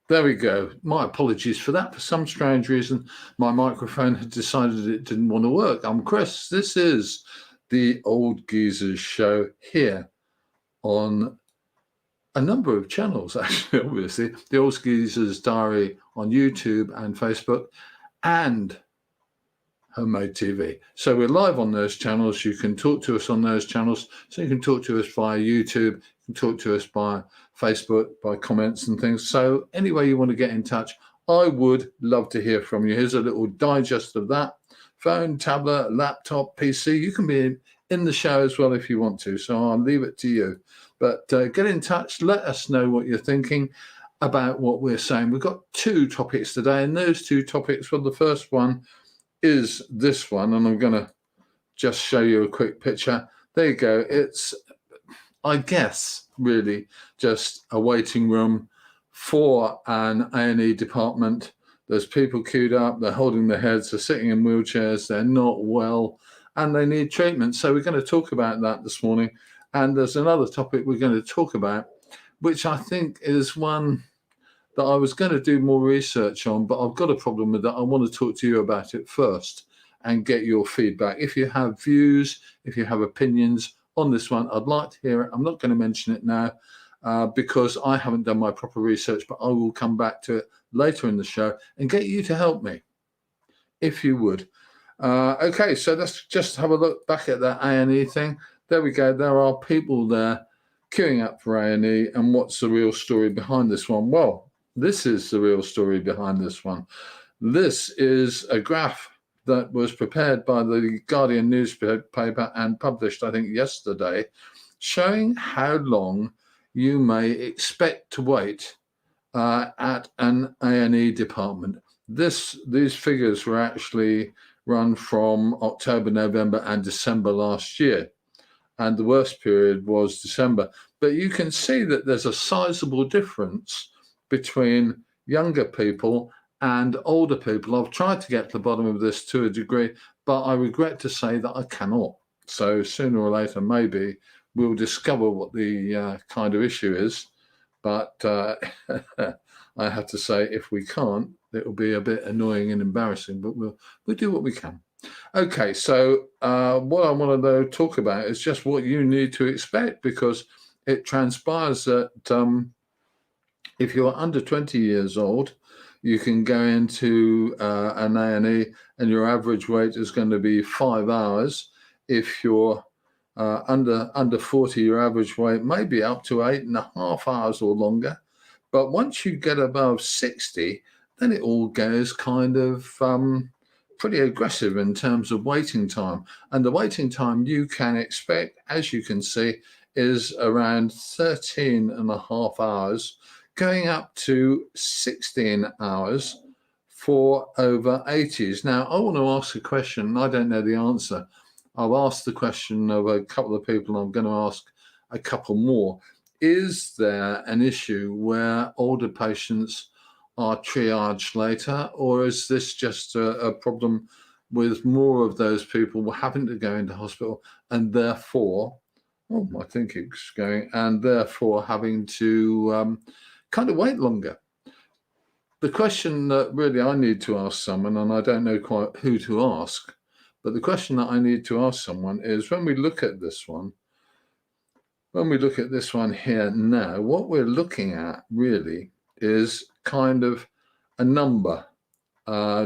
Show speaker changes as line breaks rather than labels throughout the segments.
There we go. My apologies for that. For some strange reason, my microphone had decided it didn't want to work. I'm Chris. This is the Old Geezers show here on a number of channels, actually, obviously. The Old Geezers Diary on YouTube and Facebook and Homemade TV. So we're live on those channels. You can talk to us on those channels. So you can talk to us via YouTube, you can talk to us by Facebook, by comments and things. So any way you want to get in touch, I would love to hear from you. Here's a little digest of that. Phone, tablet, laptop, PC. You can be in the show as well if you want to. So I'll leave it to you. But get in touch. Let us know what you're thinking about what we're saying. We've got two topics today, and those two topics, well, the first one is this one, and I'm going to just show you a quick picture. There you go. It's, I guess, really just a waiting room for an A&E department. There's people queued up, they're holding their heads, they're sitting in wheelchairs, they're not well, and they need treatment. So we're going to talk about that this morning. And there's another topic we're going to talk about, which I think is one that I was going to do more research on, but I've got a problem with that. I want to talk to you about it first and get your feedback. If you have views, if you have opinions on this one, I'd like to hear it. I'm not going to mention it now because I haven't done my proper research, but I will come back to it later in the show and get you to help me, if you would. Okay, so let's just have a look back at that A&E thing. There we go. There are people there queuing up for A&E. And what's the real story behind this one? Well, this is the real story behind this one. This is a graph that was prepared by the Guardian newspaper and published, I think, yesterday, showing how long you may expect to wait at an A&E department. These figures were actually run from October, November, and December last year. And the worst period was December. But you can see that there's a sizable difference between younger people and older people. I've tried to get to the bottom of this to a degree, but I regret to say that I cannot. So sooner or later, maybe we'll discover what the kind of issue is. But I have to say, if we can't, it will be a bit annoying and embarrassing, but we'll do what we can. Okay, so what I want to talk about is just what you need to expect, because it transpires that if you're under 20 years old, you can go into an A&E and your average wait is going to be 5 hours. If you're under 40, your average wait may be up to 8.5 hours or longer. But once you get above 60, then it all goes kind of pretty aggressive in terms of waiting time. And the waiting time you can expect, as you can see, is around 13.5 hours, going up to 16 hours for over 80s. Now, I want to ask a question. I don't know the answer. I've asked the question of a couple of people. I'm going to ask a couple more. Is there an issue where older patients are triaged later, or is this just a problem with more of those people having to go into hospital and therefore, I think it's going, and therefore having to kind of wait longer? The question that really I need to ask someone, and I don't know quite who to ask, but the question that I need to ask someone is, when we look at this one here now, what we're looking at really is kind of a number,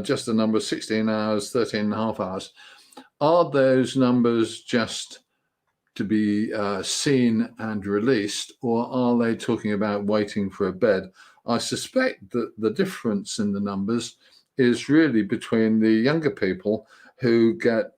just a number, 16 hours, 13.5 hours. Are those numbers just to be seen and released, or are they talking about waiting for a bed? I suspect that the difference in the numbers is really between the younger people who get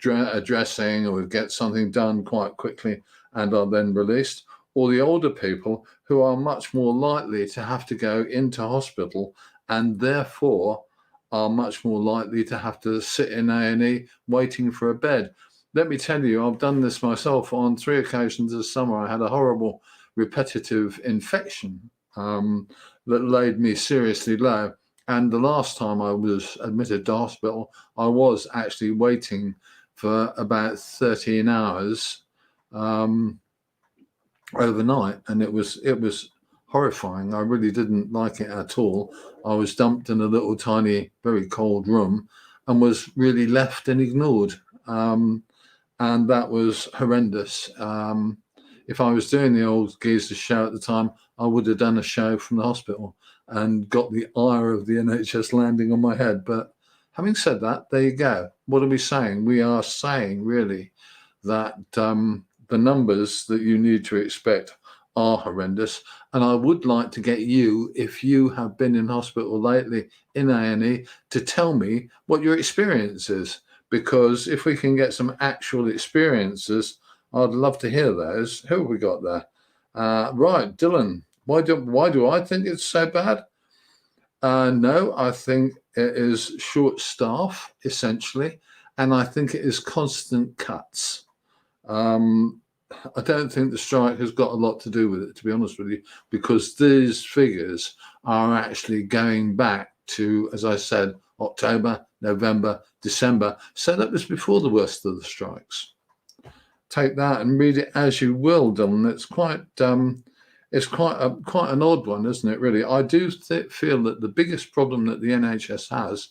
a dressing or get something done quite quickly and are then released, or the older people who are much more likely to have to go into hospital and therefore are much more likely to have to sit in A&E waiting for a bed. Let me tell you, I've done this myself on 3 occasions this summer. I had a horrible repetitive infection that laid me seriously low. And the last time I was admitted to hospital, I was actually waiting for about 13 hours overnight, and it was horrifying. I really didn't like it at all. I was dumped in a little tiny, very cold room and was really left and ignored. And that was horrendous. If I was doing the old geezer show at the time, I would have done a show from the hospital and got the ire of the NHS landing on my head. But having said that, there you go. What are we saying? We are saying really that the numbers that you need to expect are horrendous. And I would like to get you, if you have been in hospital lately in A&E, to tell me what your experience is. Because if we can get some actual experiences, I'd love to hear those. Who have we got there? Right, Dylan. Why do I think it's so bad? No, I think it is short staff, essentially, and I think it is constant cuts. I don't think the strike has got a lot to do with it, to be honest with you, because these figures are actually going back to, as I said, October, November, December. So that was before the worst of the strikes. Take that and read it as you will, Dylan. It's quite an odd one, isn't it? Really, I do feel that the biggest problem that the NHS has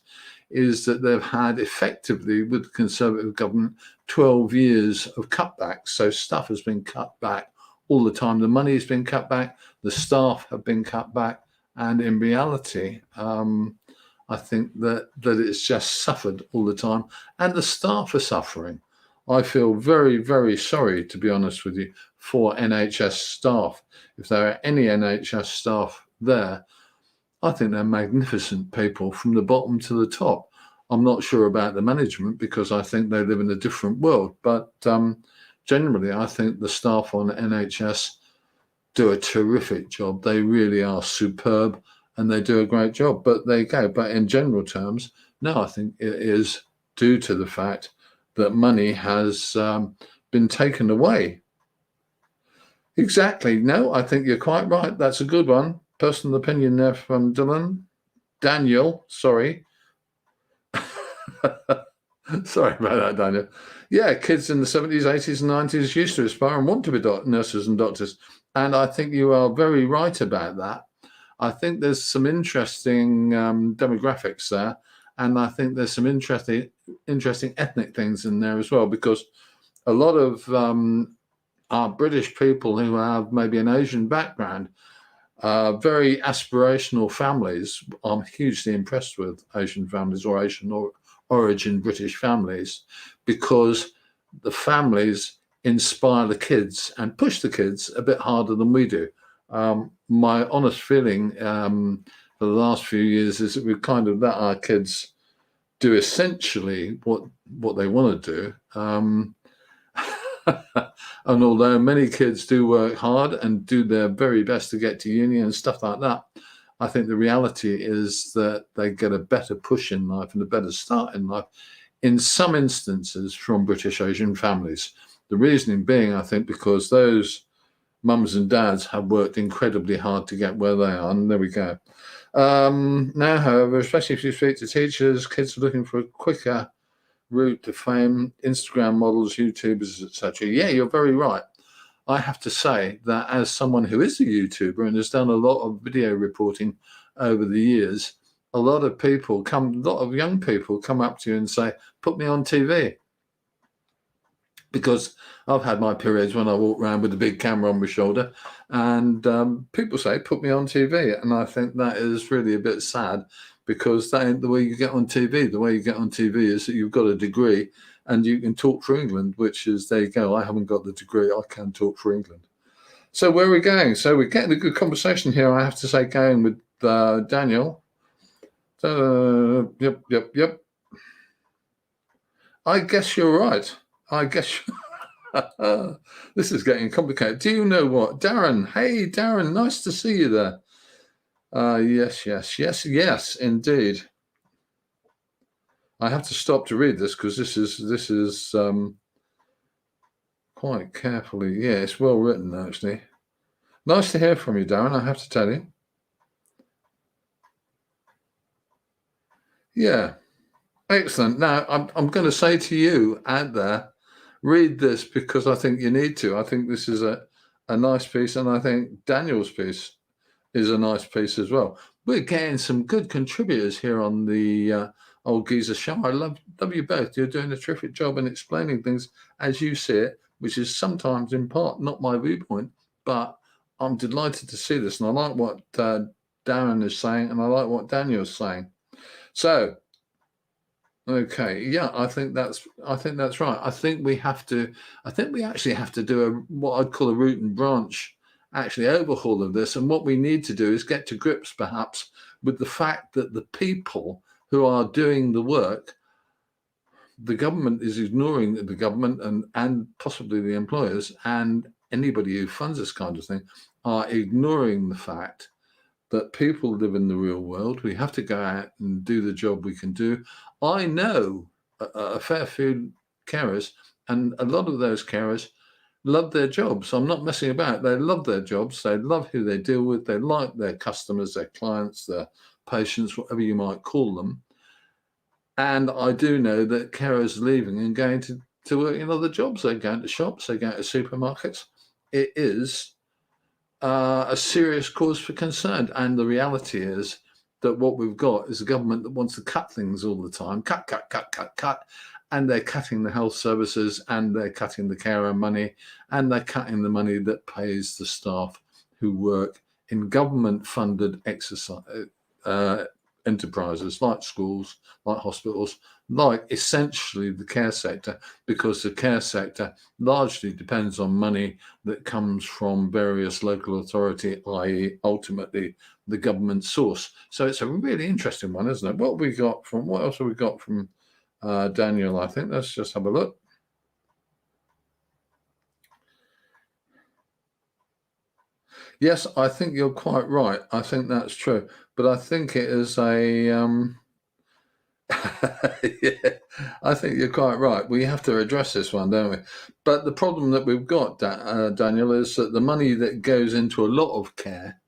is that they've had effectively, with the Conservative government, 12 years of cutbacks. So stuff has been cut back all the time. The money has been cut back. The staff have been cut back. And in reality, I think that it's just suffered all the time. And the staff are suffering. I feel very, very sorry, to be honest with you, for NHS staff. If there are any NHS staff there, I think they're magnificent people from the bottom to the top. I'm not sure about the management because I think they live in a different world. But generally, I think the staff on NHS do a terrific job. They really are superb and they do a great job. But there you go. But in general terms, no, I think it is due to the fact that money has been taken away. Exactly. No, I think you're quite right. That's a good one. Personal opinion there from Dylan. Daniel, sorry. Sorry about that, Daniel. Yeah, kids in the 70s, 80s, and 90s used to aspire and want to be nurses and doctors. And I think you are very right about that. I think there's some interesting demographics there. And I think there's some interesting ethnic things in there as well, because a lot of our British people who have maybe an Asian background, very aspirational families. I'm hugely impressed with Asian families or Asian origin British families, because the families inspire the kids and push the kids a bit harder than we do. My honest feeling for the last few years is that we've kind of let our kids do essentially what they want to do. And although many kids do work hard and do their very best to get to uni and stuff like that, I think the reality is that they get a better push in life and a better start in life in some instances from British Asian families. The reasoning being, I think, because those mums and dads have worked incredibly hard to get where they are. And there we go. Now, however, especially if you speak to teachers, kids are looking for a quicker route to fame, Instagram models, YouTubers, etc. Yeah, you're very right. I have to say that as someone who is a YouTuber and has done a lot of video reporting over the years, a lot of young people come up to you and say, put me on TV. Because I've had my periods when I walk around with a big camera on my shoulder and people say, put me on TV. And I think that is really a bit sad, because that ain't the way you get on TV. The way you get on TV is that you've got a degree and you can talk for England, which is, there you go. I haven't got the degree. I can talk for England. So where are we going? So we're getting a good conversation here, I have to say, going with Daniel. Yep. I guess you're right. This is getting complicated. Do you know what? Darren. Hey, Darren. Nice to see you there. Yes, indeed. I have to stop to read this because this is quite carefully. Yeah, it's well written, actually. Nice to hear from you, Darren, I have to tell you. Yeah, excellent. Now, I'm going to say to you out there, read this because I think you need to. I think this is a nice piece, and I think Daniel's piece is a nice piece as well. We're getting some good contributors here on the Old Geezer Show. I love you both. You're doing a terrific job in explaining things as you see it, which is sometimes in part not my viewpoint, but I'm delighted to see this. And I like what Darren is saying, and I like what Daniel's saying. So, okay, yeah, I think that's right. I think we actually have to do what I'd call a root and branch actually overhaul of this. And what we need to do is get to grips perhaps with the fact that the people who are doing the work, the government is ignoring the government and possibly the employers and anybody who funds this kind of thing are ignoring the fact that people live in the real world. We have to go out and do the job we can do. I know a fair few carers, and a lot of those carers love their jobs. I'm not messing about. They love their jobs. They love who they deal with. They like their customers, their clients, their patients, whatever you might call them. And I do know that carers leaving and going to work in other jobs. They're going to shops. They're going to supermarkets. It is a serious cause for concern. And the reality is that what we've got is a government that wants to cut things all the time. Cut. And they're cutting the health services, and they're cutting the carer money, and they're cutting the money that pays the staff who work in government-funded enterprises like schools, like hospitals, like essentially the care sector, because the care sector largely depends on money that comes from various local authority, i.e. ultimately the government source. So it's a really interesting one, isn't it? What else have we got from Daniel? I think let's just have a look. Yes, I think you're quite right. I think that's true. But I think it is a yeah, I think you're quite right. We have to address this one, don't we? But the problem that we've got, Daniel, is that the money that goes into a lot of care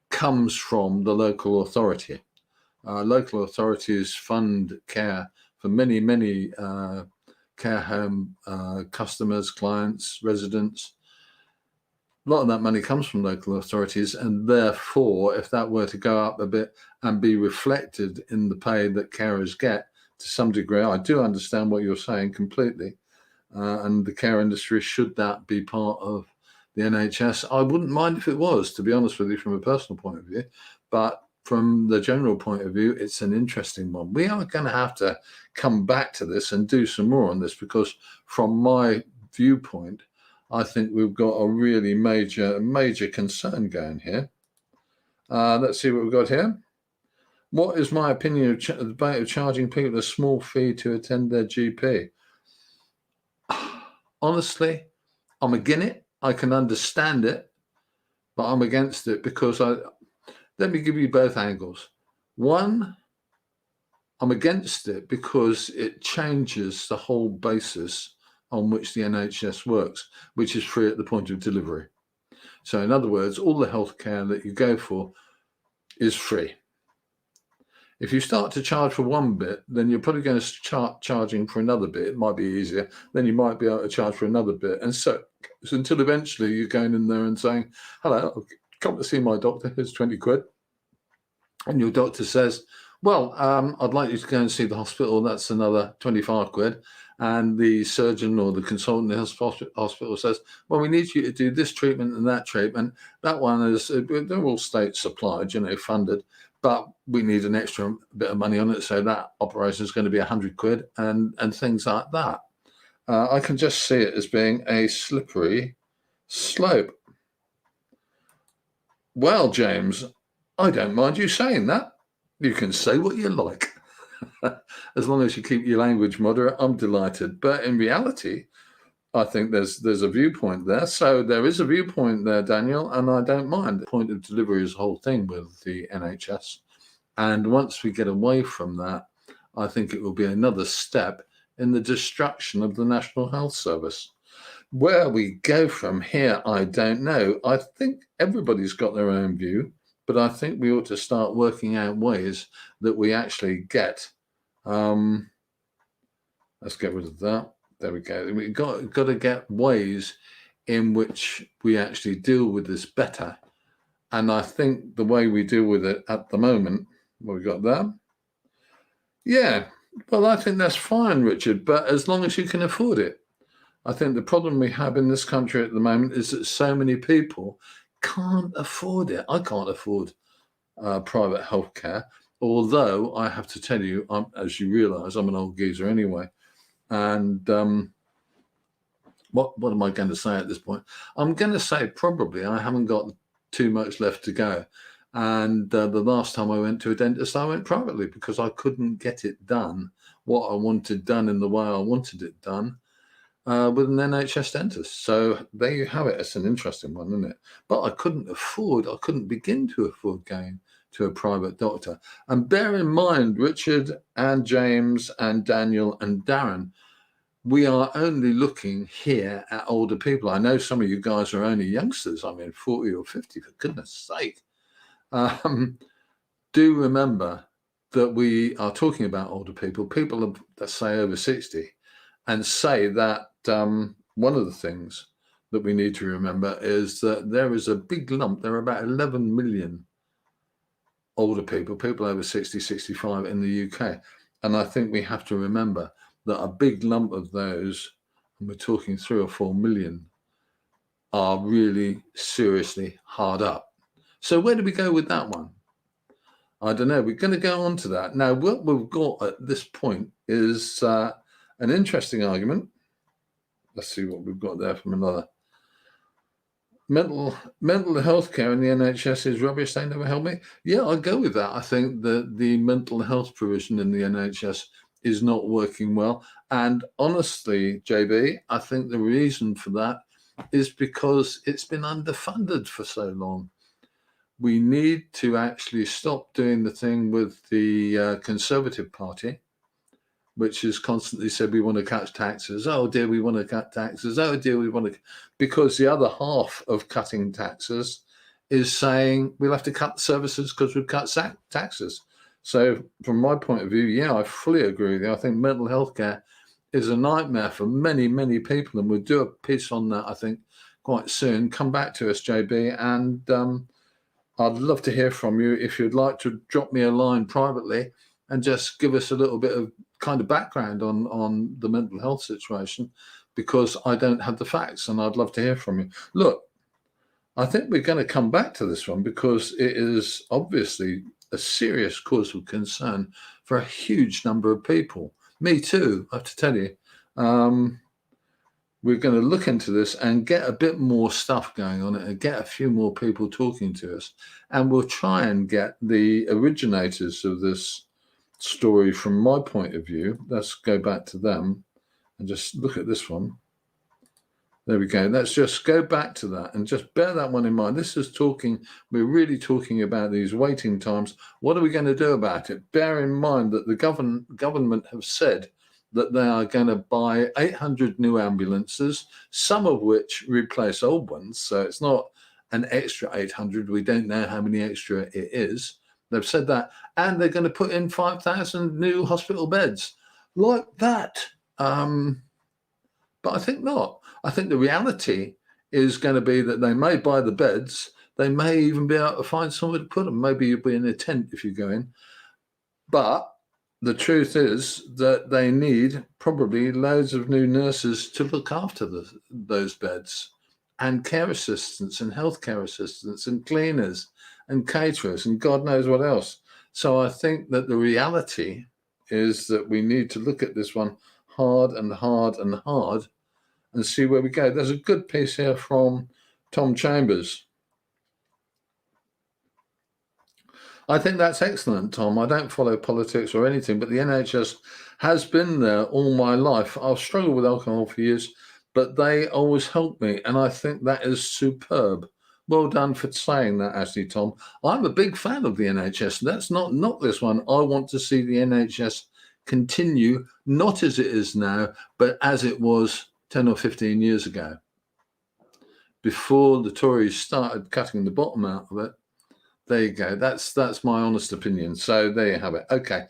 comes from the local authority. Local authorities fund care for many, many care home customers, clients, residents. A lot of that money comes from local authorities, and therefore, if that were to go up a bit and be reflected in the pay that carers get to some degree, I do understand what you're saying completely. And the care industry, should that be part of the NHS? I wouldn't mind if it was, to be honest with you, from a personal point of view. But from the general point of view, it's an interesting one. We are going to have to come back to this and do some more on this, because from my viewpoint, I think we've got a really major concern going here. Let's see what we've got here. What is my opinion of the debate of charging people a small fee to attend their GP? Honestly, I'm against it. I can understand it, but I'm against it because let me give you both angles. One, I'm against it because it changes the whole basis on which the NHS works, which is free at the point of delivery. So in other words, all the healthcare that you go for is free. If you start to charge for one bit, then you're probably going to start charging for another bit. It might be easier. Then you might be able to charge for another bit. And so until eventually you're going in there and saying, hello, come to see my doctor, here's 20 quid. And your doctor says, well, I'd like you to go and see the hospital. That's another 25 quid. And the surgeon or the consultant in the hospital says, well, we need you to do this treatment and that treatment. That one is, they're all state supplied, funded, but we need an extra bit of money on it. So that operation is going to be 100 quid and things like that. I can just see it as being a slippery slope. Well, James, I don't mind you saying that. You can say what you like. As long as you keep your language moderate, I'm delighted. But in reality, I think there's a viewpoint there. So there is a viewpoint there, Daniel, and I don't mind. The point of delivery is the whole thing with the NHS. And once we get away from that, I think it will be another step in the destruction of the National Health Service. Where we go from here, I don't know. I think everybody's got their own view, but I think we ought to start working out ways that we actually get. Let's get rid of that. There we go. We've got to get ways in which we actually deal with this better And I think the way we deal with it at the moment, what we got there? Yeah, well, I think that's fine, Richard, but as long as you can afford it. I think the problem we have in this country at the moment is that so many people can't afford it. I can't afford private healthcare, although I have to tell you, as you realise, I'm an old geezer anyway. And what am I going to say at this point? I'm going to say probably I haven't got too much left to go. And the last time I went to a dentist, I went privately because I couldn't get it done, what I wanted done in the way I wanted it done, with an NHS dentist. So there you have it. It's an interesting one, isn't it? But I couldn't begin to afford going to a private doctor. And bear in mind, Richard and James and Daniel and Darren, we are only looking here at older people. I know some of you guys are only youngsters. I mean, 40 or 50, for goodness sake. Do remember that we are talking about older people, people that say over 60, and say that one of the things that we need to remember is that there is a big lump. There are about 11 million older people over 60, 65 in the UK. And I think we have to remember that a big lump of those, and we're talking 3 or 4 million, are really seriously hard up. So where do we go with that one? I don't know. We're going to go on to that. Now, what we've got at this point is an interesting argument. Let's see what we've got there from another. Mental health care in the NHS is rubbish. They never help me. Yeah, I go with that. I think that the mental health provision in the NHS is not working well. And honestly, JB, I think the reason for that is because it's been underfunded for so long. We need to actually stop doing the thing with the Conservative Party, which has constantly said we want to cut taxes. Oh dear, we want to cut taxes. Oh dear, we want to... Because the other half of cutting taxes is saying we'll have to cut services because we've cut taxes. So from my point of view, yeah, I fully agree with you. I think mental health care is a nightmare for many, many people. And we'll do a piece on that, I think, quite soon. Come back to us, JB, and I'd love to hear from you if you'd like to drop me a line privately and just give us a little bit of kind of background on the mental health situation, because I don't have the facts and I'd love to hear from you. Look, I think we're going to come back to this one because it is obviously a serious cause of concern for a huge number of people. Me too, I have to tell you. We're going to look into this and get a bit more stuff going on it and get a few more people talking to us. And we'll try and get the originators of this story from my point of view. Let's go back to them and just look at this one. There we go. Let's just go back to that and just bear that one in mind. This is talking, we're really talking about these waiting times. What are we going to do about it? Bear in mind that the government have said that they are going to buy 800 new ambulances, some of which replace old ones. So it's not an extra 800. We don't know how many extra it is. They've said that. And they're going to put in 5,000 new hospital beds. Like that. But I think not. I think the reality is going to be that they may buy the beds. They may even be able to find somewhere to put them. Maybe you'll be in a tent if you go in. But the truth is that they need probably loads of new nurses to look after those beds, and care assistants and healthcare assistants and cleaners and caterers and God knows what else. So I think that the reality is that we need to look at this one hard and hard and hard and see where we go. There's a good piece here from Tom Chambers. I think that's excellent, Tom. I don't follow politics or anything, but the NHS has been there all my life. I've struggled with alcohol for years, but they always help me, and I think that is superb. Well done for saying that, Ashley, Tom. I'm a big fan of the NHS. Let's not knock this one. I want to see the NHS continue, not as it is now, but as it was 10 or 15 years ago, before the Tories started cutting the bottom out of it. There you go. That's my honest opinion. So there you have it. Okay.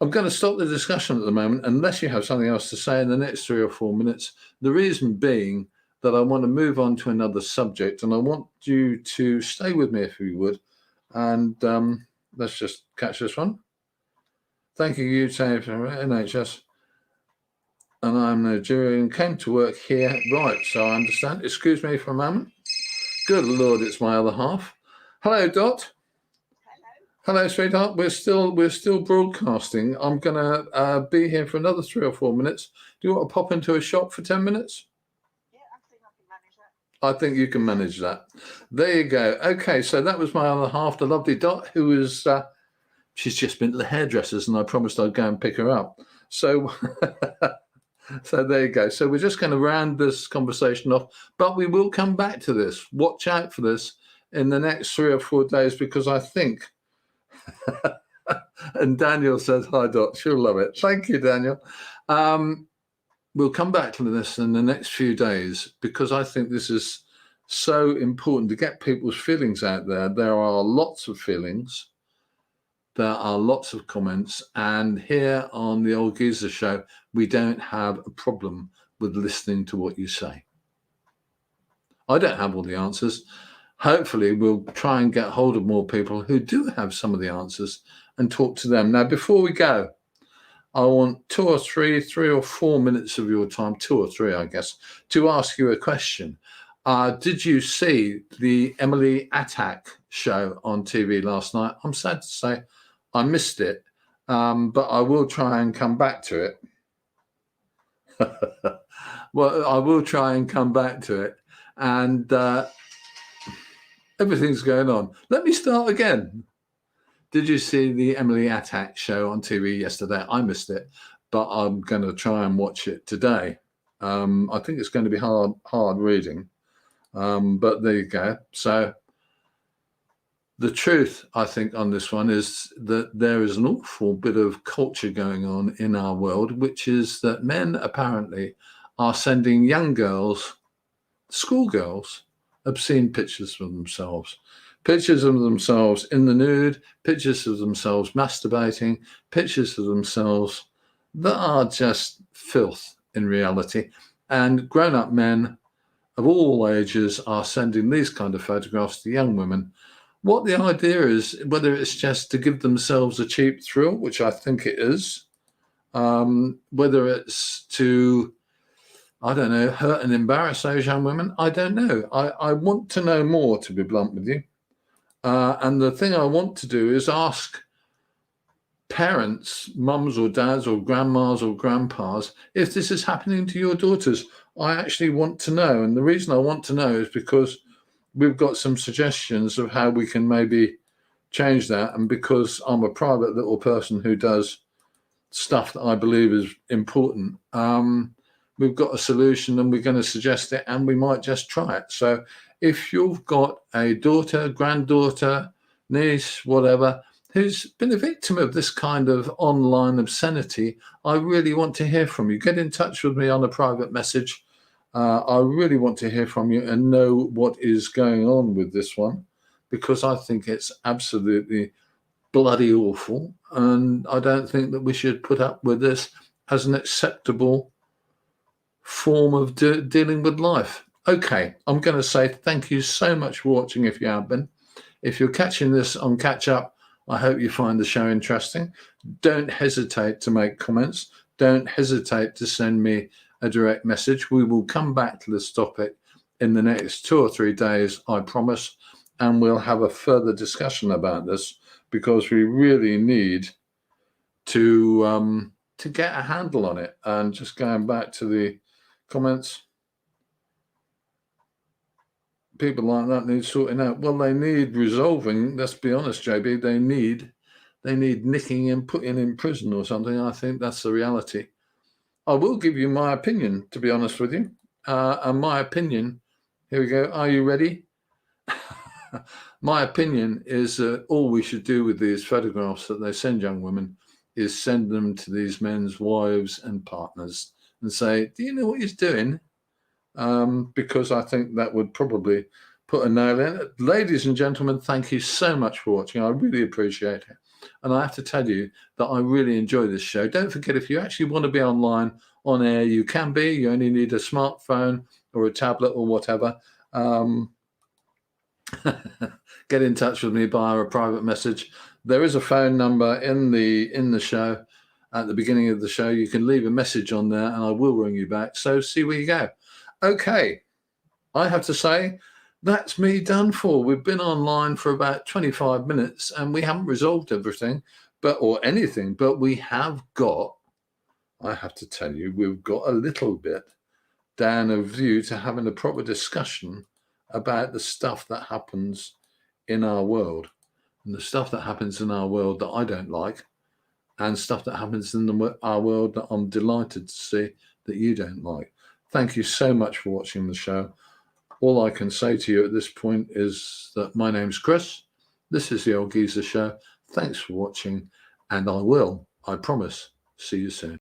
I'm going to stop the discussion at the moment, unless you have something else to say in the next 3 or 4 minutes. The reason being, that I want to move on to another subject, and I want you to stay with me if you would. And let's just catch this one. Thank you, UK for NHS. And I'm Nigerian, came to work here. Right, so I understand. Excuse me for a moment. Good Lord, it's my other half. Hello, Dot. Hello, sweetheart. We're still broadcasting. I'm gonna be here for another 3 or 4 minutes. Do you want to pop into a shop for 10 minutes?
Yeah, I think I can manage that.
I think you can manage that. There you go. Okay, so that was my other half, the lovely Dot, who is she's just been to the hairdressers, and I promised I'd go and pick her up. So so there you go. So we're just going to round this conversation off, but we will come back to this. Watch out for this in the next 3 or 4 days, because I think and Daniel says, hi, Dot. She'll love it. Thank you, Daniel. We'll come back to this in the next few days, because I think this is so important to get people's feelings out there. There are lots of feelings. There are lots of comments. And here on the Old Geezer Show, we don't have a problem with listening to what you say. I don't have all the answers. Hopefully, we'll try and get hold of more people who do have some of the answers and talk to them. Now, before we go, I want 2 or 3 or 4 minutes of your time, 2 or 3, I guess, to ask you a question. Did you see the Emily Attack show on TV last night? I'm sad to say I missed it, but I will try and come back to it. Well, I will try and come back to it. And everything's going on. Let me start again. Did you see the Emily Attack show on TV yesterday? I missed it, but I'm going to try and watch it today. I think it's going to be hard reading, but there you go. So the truth, I think, on this one is that there is an awful bit of culture going on in our world, which is that men apparently are sending young girls, schoolgirls, obscene pictures of themselves. Pictures of themselves in the nude, pictures of themselves masturbating, pictures of themselves that are just filth in reality. And grown-up men of all ages are sending these kind of photographs to young women. What the idea is, whether it's just to give themselves a cheap thrill, which I think it is, whether it's to, I don't know, hurt and embarrass those young women, I don't know. I want to know more, to be blunt with you. And the thing I want to do is ask parents, mums or dads or grandmas or grandpas, if this is happening to your daughters. I actually want to know. And the reason I want to know is because we've got some suggestions of how we can maybe change that. And because I'm a private little person who does stuff that I believe is important, we've got a solution, and we're going to suggest it, and we might just try it. So if you've got a daughter, granddaughter, niece, whatever, who's been a victim of this kind of online obscenity, I really want to hear from you. Get in touch with me on a private message. I really want to hear from you and know what is going on with this one, because I think it's absolutely bloody awful. And I don't think that we should put up with this as an acceptable form of dealing with life. Okay, I'm going to say thank you so much for watching if you have been. If you're catching this on catch up, I hope you find the show interesting. Don't hesitate to make comments. Don't hesitate to send me a direct message. We will come back to this topic in the next 2 or 3 days, I promise, and we'll have a further discussion about this, because we really need to get a handle on it. And just going back to the comments, people like that need sorting out. Well, they need resolving. Let's be honest, JB. They need nicking and putting in prison or something. I think that's the reality. I will give you my opinion, to be honest with you. And my opinion, here we go. Are you ready? My opinion is that all we should do with these photographs that they send young women is send them to these men's wives and partners and say, do you know what he's doing? Because I think that would probably put a nail in it. Ladies and gentlemen, thank you so much for watching. I really appreciate it. And I have to tell you that I really enjoy this show. Don't forget, if you actually want to be online, on air, you can be. You only need a smartphone or a tablet or whatever, get in touch with me via a private message. There is a phone number in the show at the beginning of the show. You can leave a message on there and I will ring you back. So see where you go. Okay, I have to say that's me done for. We've been online for about 25 minutes and we haven't resolved everything or anything, but we have got, I have to tell you, we've got a little bit down a view to having a proper discussion about the stuff that happens in our world, and the stuff that happens in our world that I don't like, and stuff that happens in our world that I'm delighted to see that you don't like. Thank you so much for watching the show. All I can say to you at this point is that my name's Chris. This is the Old Geezer Show. Thanks for watching, and I promise, see you soon.